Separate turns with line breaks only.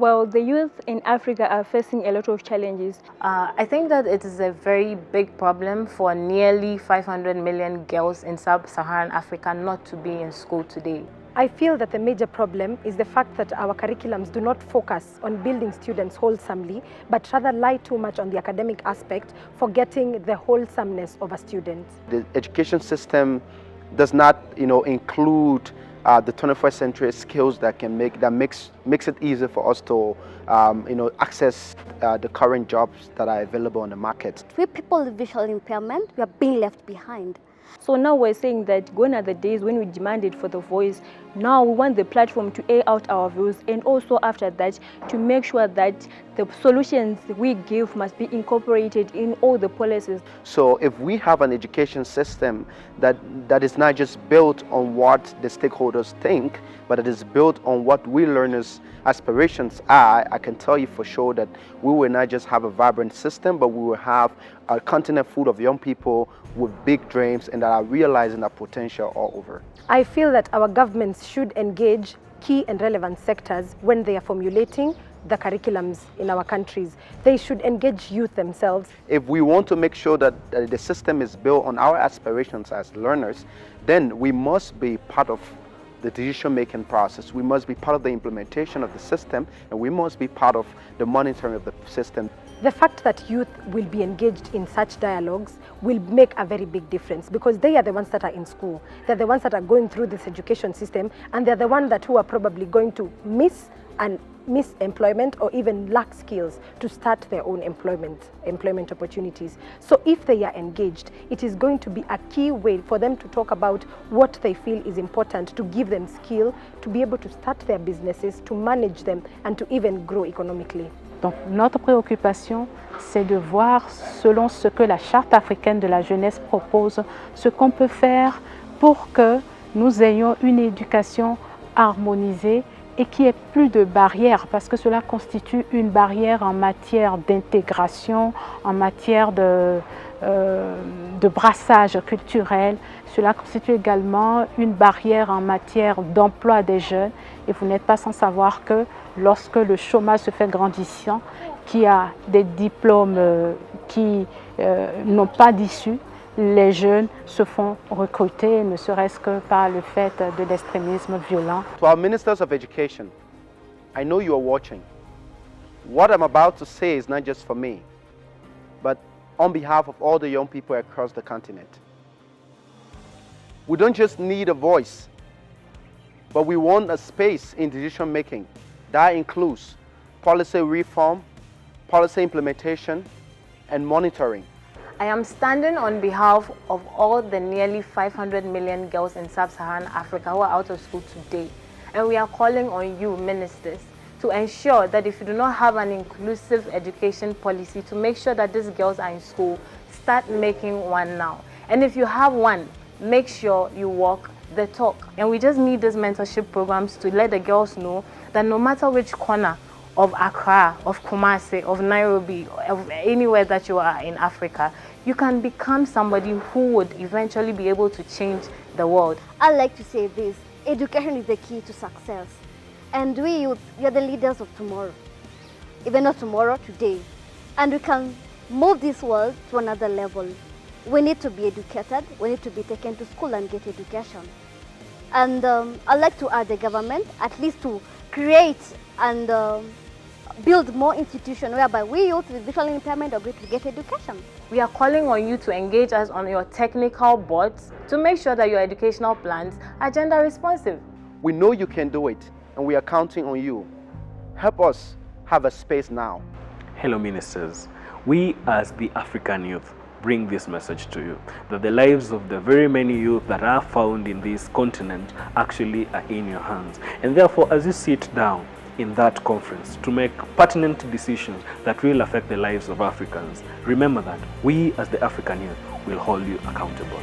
Well, the youth in Africa are facing a lot of challenges.
I think that it is a very big problem for nearly 500 million girls in sub-Saharan Africa not to be in school today.
I feel that the major problem is the fact that our curriculums do not focus on building students wholesomely, but rather lie too much on the academic aspect, forgetting the wholesomeness of a student.
The education system does not, include the 21st century skills that makes it easier for us to, access the current jobs that are available on the market.
We people with visual impairment, we are being left behind.
So now we're saying that gone are the days when we demanded for the voice. Now we want the platform to air out our views, and also after that to make sure that the solutions we give must be incorporated in all the policies.
So if we have an education system that is not just built on what the stakeholders think, but it is built on what we learners' aspirations are, I can tell you for sure that we will not just have a vibrant system, but we will have a continent full of young people with big dreams and that are realizing their potential all over.
I feel that our governments should engage key and relevant sectors when they are formulating the curriculums in our countries. They should engage youth themselves.
If we want to make sure that the system is built on our aspirations as learners, then we must be part of the decision-making process. We must be part of the implementation of the system, and we must be part of the monitoring of the system.
The fact that youth will be engaged in such dialogues will make a very big difference, because they are the ones that are in school. They're the ones that are going through this education system, and they're the ones who are probably going to miss employment or even lack skills to start their own employment opportunities. So if they are engaged, it is going to be a key way for them to talk about what they feel is important, to give them skill, to be able to start their businesses, to manage them, and to even grow economically.
Donc notre préoccupation, c'est de voir, selon ce que la Charte africaine de la jeunesse propose, ce qu'on peut faire pour que nous ayons une éducation harmonisée et qu'il n'y ait plus de barrières, parce que cela constitue une barrière en matière d'intégration, en matière de brassage culturel. Cela constitue également une barrière en matière d'emploi des jeunes. Et vous n'êtes pas sans savoir que lorsque le chômage se fait grandissant, qu'il y a des diplômes qui n'ont pas d'issue, les jeunes se font recruter, ne serait-ce que par le fait de l'extrémisme violent.
To our ministers of education, I know you are watching. What I'm about to say is not just for me, but on behalf of all the young people across the continent. We don't just need a voice, but we want a space in decision making that includes policy reform, policy implementation, and monitoring.
I am standing on behalf of all the nearly 500 million girls in sub-Saharan Africa who are out of school today. And we are calling on you, ministers, to ensure that if you do not have an inclusive education policy, to make sure that these girls are in school, start making one now. And if you have one, make sure you walk the talk. And we just need these mentorship programs to let the girls know that no matter which corner of Accra, of Kumasi, of Nairobi, of anywhere that you are in Africa, you can become somebody who would eventually be able to change the world.
I like to say this: education is the key to success. And we youth, we are the leaders of tomorrow. Even not tomorrow, today. And we can move this world to another level. We need to be educated, we need to be taken to school and get education. And I'd like to urge the government at least to create and build more institutions whereby we youth with visual impairment are going to get education.
We are calling on you to engage us on your technical boards to make sure that your educational plans are gender responsive.
We know you can do it, and we are counting on you. Help us have a space now.
Hello ministers, we as the African youth bring this message to you, that the lives of the very many youth that are found in this continent actually are in your hands. And therefore, as you sit down in that conference to make pertinent decisions that will affect the lives of Africans, remember that we as the African youth will hold you accountable.